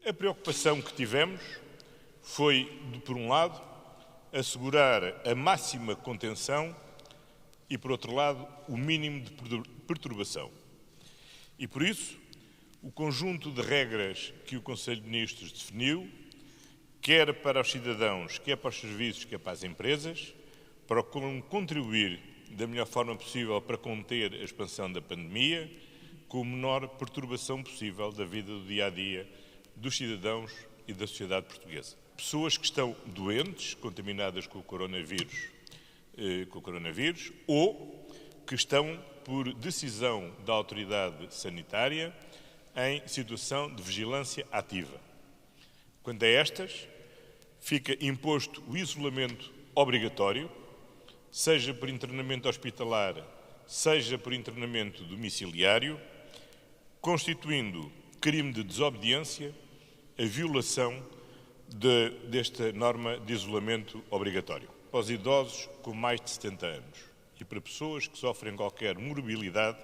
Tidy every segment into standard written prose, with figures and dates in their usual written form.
A preocupação que tivemos foi, por um lado, assegurar a máxima contenção e, por outro lado, o mínimo de perturbação. E, por isso, o conjunto de regras que o Conselho de Ministros definiu, quer para os cidadãos, quer para os serviços, quer para as empresas, procuram contribuir da melhor forma possível para conter a expansão da pandemia, com a menor perturbação possível da vida do dia-a-dia dos cidadãos e da sociedade portuguesa. Pessoas que estão doentes, contaminadas com o coronavírus, ou que estão, por decisão da autoridade sanitária, em situação de vigilância ativa. Quanto a estas, fica imposto o isolamento obrigatório, seja por internamento hospitalar, seja por internamento domiciliário, constituindo crime de desobediência a violação desta norma de isolamento obrigatório. Para os idosos com mais de 70 anos e para pessoas que sofrem qualquer morbilidade,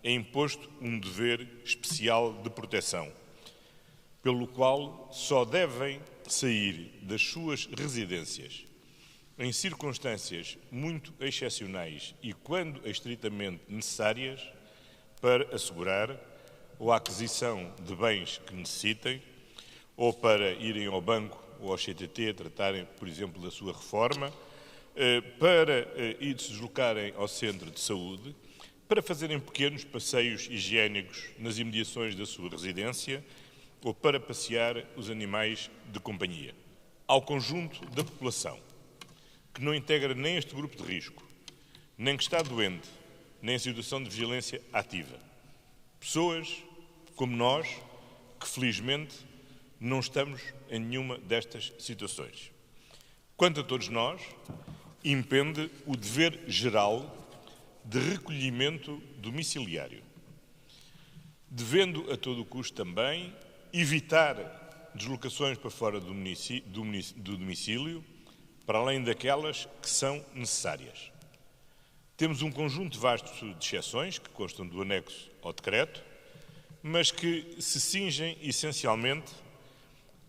é imposto um dever especial de proteção, pelo qual só devem sair das suas residências em circunstâncias muito excepcionais e quando estritamente necessárias para assegurar ou a aquisição de bens que necessitem, ou para irem ao banco ou ao CTT tratarem, por exemplo, da sua reforma, para ir se deslocarem ao centro de saúde, para fazerem pequenos passeios higiênicos nas imediações da sua residência ou para passear os animais de companhia. Ao conjunto da população, que não integra nem este grupo de risco, nem que está doente, nem em situação de vigilância ativa. Pessoas como nós, que felizmente não estamos em nenhuma destas situações. Quanto a todos nós, impende o dever geral de recolhimento domiciliário, devendo a todo o custo também evitar deslocações para fora do domicílio, para além daquelas que são necessárias. Temos um conjunto vasto de exceções que constam do anexo ao decreto, mas que se cingem essencialmente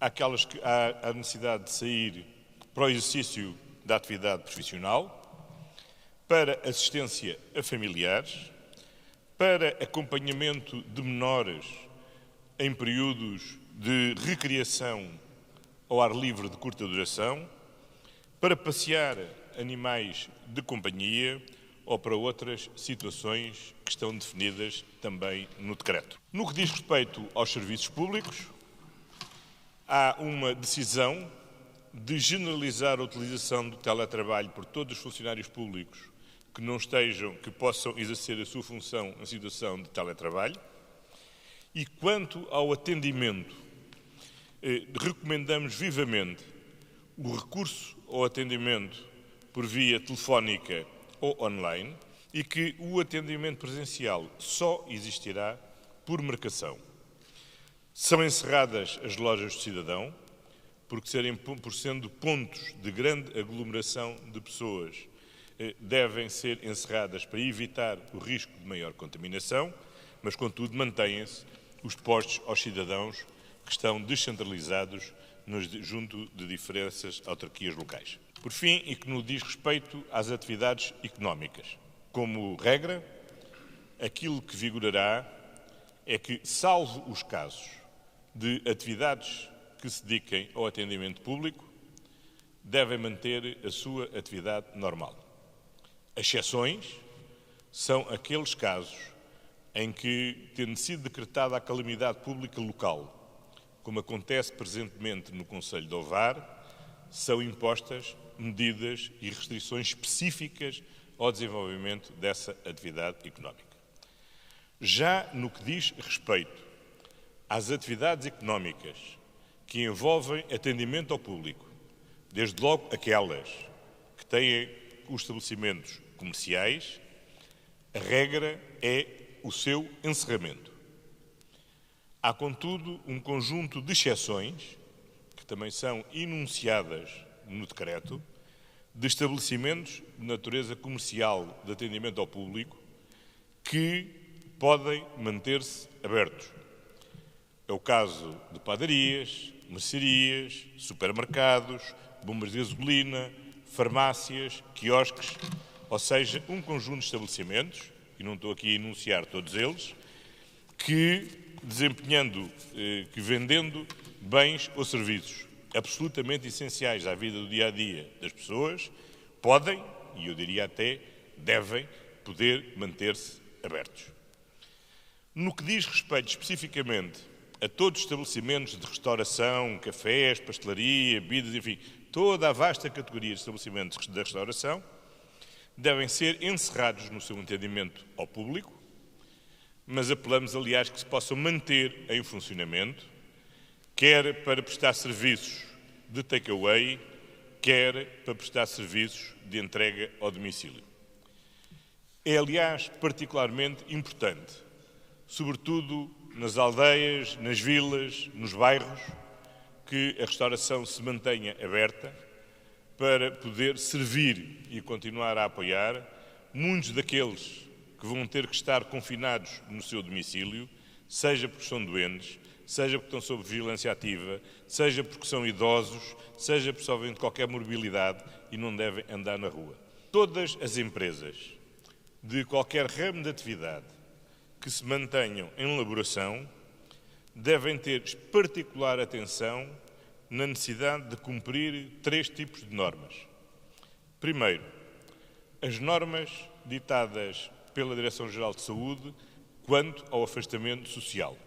àquelas que há a necessidade de sair para o exercício da atividade profissional, para assistência a familiares, para acompanhamento de menores em períodos de recreação ao ar livre de curta duração, para passear animais de companhia ou para outras situações que estão definidas também no decreto. No que diz respeito aos serviços públicos, há uma decisão de generalizar a utilização do teletrabalho por todos os funcionários públicos que possam exercer a sua função em situação de teletrabalho. E quanto ao atendimento, recomendamos vivamente o recurso ao atendimento por via telefónica ou online e que o atendimento presencial só existirá por marcação. São encerradas as lojas do cidadão, por sendo pontos de grande aglomeração de pessoas, devem ser encerradas para evitar o risco de maior contaminação, mas, contudo, mantêm-se os postos aos cidadãos que estão descentralizados junto de diferentes autarquias locais. Por fim, e que no diz respeito às atividades económicas, como regra, aquilo que vigorará é que, salvo os casos de atividades que se dediquem ao atendimento público, devem manter a sua atividade normal. As exceções são aqueles casos em que, tendo sido decretada a calamidade pública local, como acontece presentemente no Concelho de Ovar, são impostas medidas e restrições específicas ao desenvolvimento dessa atividade económica. Já no que diz respeito às atividades económicas que envolvem atendimento ao público, desde logo aquelas que têm os estabelecimentos comerciais, a regra é o seu encerramento. Há, contudo, um conjunto de exceções, que também são enunciadas no decreto, de estabelecimentos de natureza comercial de atendimento ao público que podem manter-se abertos. É o caso de padarias, mercearias, supermercados, bombas de gasolina, farmácias, quiosques, ou seja, um conjunto de estabelecimentos, e não estou aqui a enunciar todos eles, que vendendo bens ou serviços absolutamente essenciais à vida do dia-a-dia das pessoas, podem, e eu diria até devem, poder manter-se abertos. No que diz respeito especificamente a todos os estabelecimentos de restauração, cafés, pastelaria, bebidas, enfim, toda a vasta categoria de estabelecimentos da restauração, devem ser encerrados no seu atendimento ao público, mas apelamos, aliás, que se possam manter em funcionamento, quer para prestar serviços de take-away, quer para prestar serviços de entrega ao domicílio. É, aliás, particularmente importante, sobretudo nas aldeias, nas vilas, nos bairros, que a restauração se mantenha aberta para poder servir e continuar a apoiar muitos daqueles que vão ter que estar confinados no seu domicílio, seja porque são doentes, seja porque estão sob vigilância ativa, seja porque são idosos, seja por sofrem de qualquer morbilidade e não devem andar na rua. Todas as empresas de qualquer ramo de atividade que se mantenham em elaboração devem ter particular atenção na necessidade de cumprir 3 tipos de normas. Primeiro, as normas ditadas pela Direção-Geral de Saúde quanto ao afastamento social.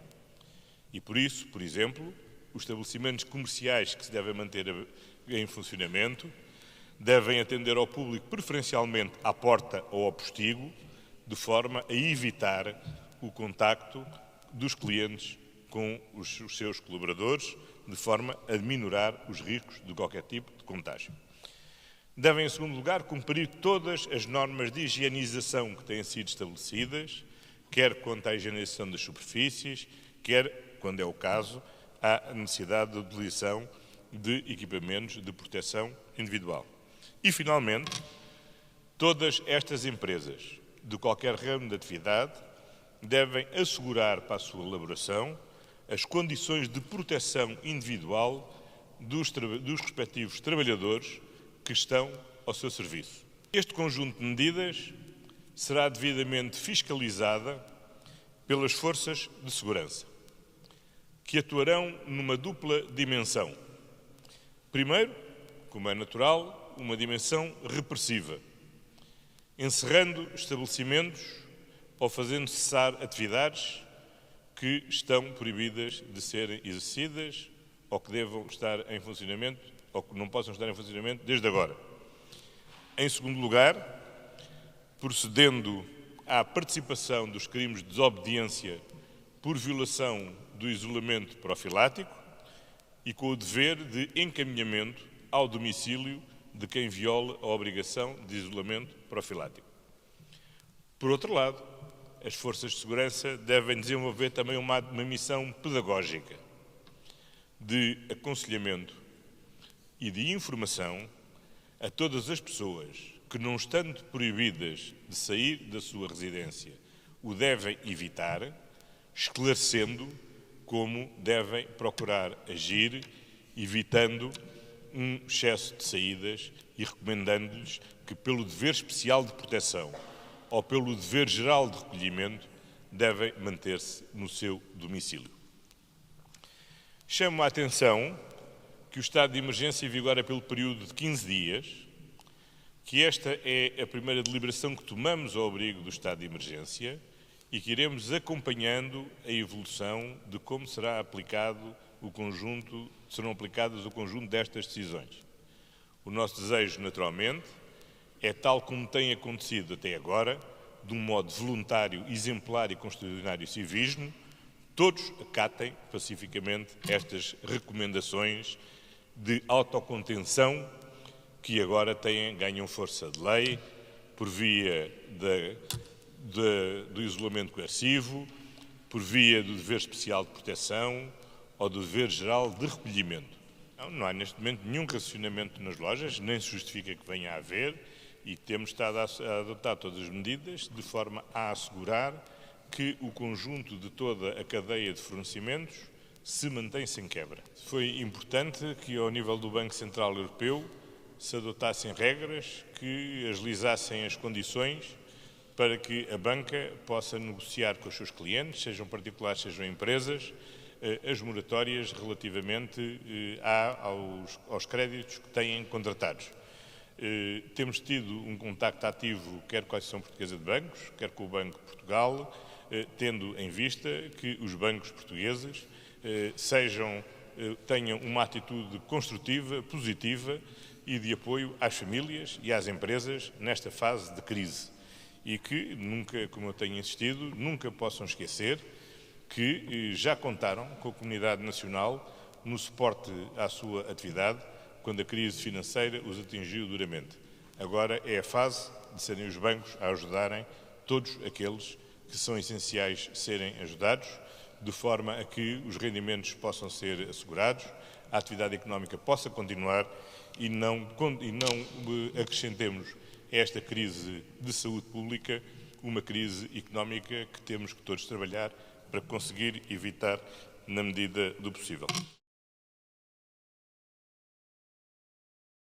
E por isso, por exemplo, os estabelecimentos comerciais que se devem manter em funcionamento devem atender ao público preferencialmente à porta ou ao postigo, de forma a evitar o contacto dos clientes com os seus colaboradores, de forma a minorar os riscos de qualquer tipo de contágio. Devem, em segundo lugar, cumprir todas as normas de higienização que têm sido estabelecidas, quer quanto à higienização das superfícies, quer, quando é o caso, à necessidade de utilização de equipamentos de proteção individual. E, finalmente, todas estas empresas, de qualquer ramo de atividade, devem assegurar para a sua elaboração as condições de proteção individual dos respectivos trabalhadores que estão ao seu serviço. Este conjunto de medidas será devidamente fiscalizada pelas forças de segurança, que atuarão numa dupla dimensão. Primeiro, como é natural, uma dimensão repressiva, encerrando estabelecimentos ou fazendo cessar atividades que estão proibidas de serem exercidas ou que devam estar em funcionamento ou que não possam estar em funcionamento desde agora. Em segundo lugar, procedendo à participação dos crimes de desobediência por violação do isolamento profilático e com o dever de encaminhamento ao domicílio de quem viola a obrigação de isolamento profilático. Por outro lado, as forças de segurança devem desenvolver também uma missão pedagógica de aconselhamento e de informação a todas as pessoas que, não estando proibidas de sair da sua residência, o devem evitar, esclarecendo como devem procurar agir, evitando um excesso de saídas e recomendando-lhes que, pelo dever especial de proteção ou pelo dever geral de recolhimento, devem manter-se no seu domicílio. Chamo a atenção que o estado de emergência vigora pelo período de 15 dias, que esta é a primeira deliberação que tomamos ao abrigo do estado de emergência e que iremos acompanhando a evolução de como serão aplicadas o conjunto destas decisões. O nosso desejo, naturalmente, é tal como tem acontecido até agora, de um modo voluntário, exemplar e com extraordinário civismo, todos acatem pacificamente estas recomendações de autocontenção que agora ganham força de lei por via do isolamento coercivo, por via do dever especial de proteção ou do dever geral de recolhimento. Não há neste momento nenhum racionamento nas lojas, nem se justifica que venha a haver, e temos estado a adotar todas as medidas de forma a assegurar que o conjunto de toda a cadeia de fornecimentos se mantém sem quebra. Foi importante que, ao nível do Banco Central Europeu, se adotassem regras que agilizassem as condições para que a banca possa negociar com os seus clientes, sejam particulares, sejam empresas, as moratórias relativamente aos créditos que têm contratados. Temos tido um contacto ativo quer com a Associação Portuguesa de Bancos, quer com o Banco de Portugal, tendo em vista que os bancos portugueses tenham uma atitude construtiva, positiva e de apoio às famílias e às empresas nesta fase de crise. E que nunca, como eu tenho insistido, nunca possam esquecer que já contaram com a comunidade nacional no suporte à sua atividade quando a crise financeira os atingiu duramente. Agora é a fase de serem os bancos a ajudarem todos aqueles que são essenciais serem ajudados, de forma a que os rendimentos possam ser assegurados, a atividade económica possa continuar e não acrescentemos a esta crise de saúde pública uma crise económica que temos que todos trabalhar para conseguir evitar na medida do possível.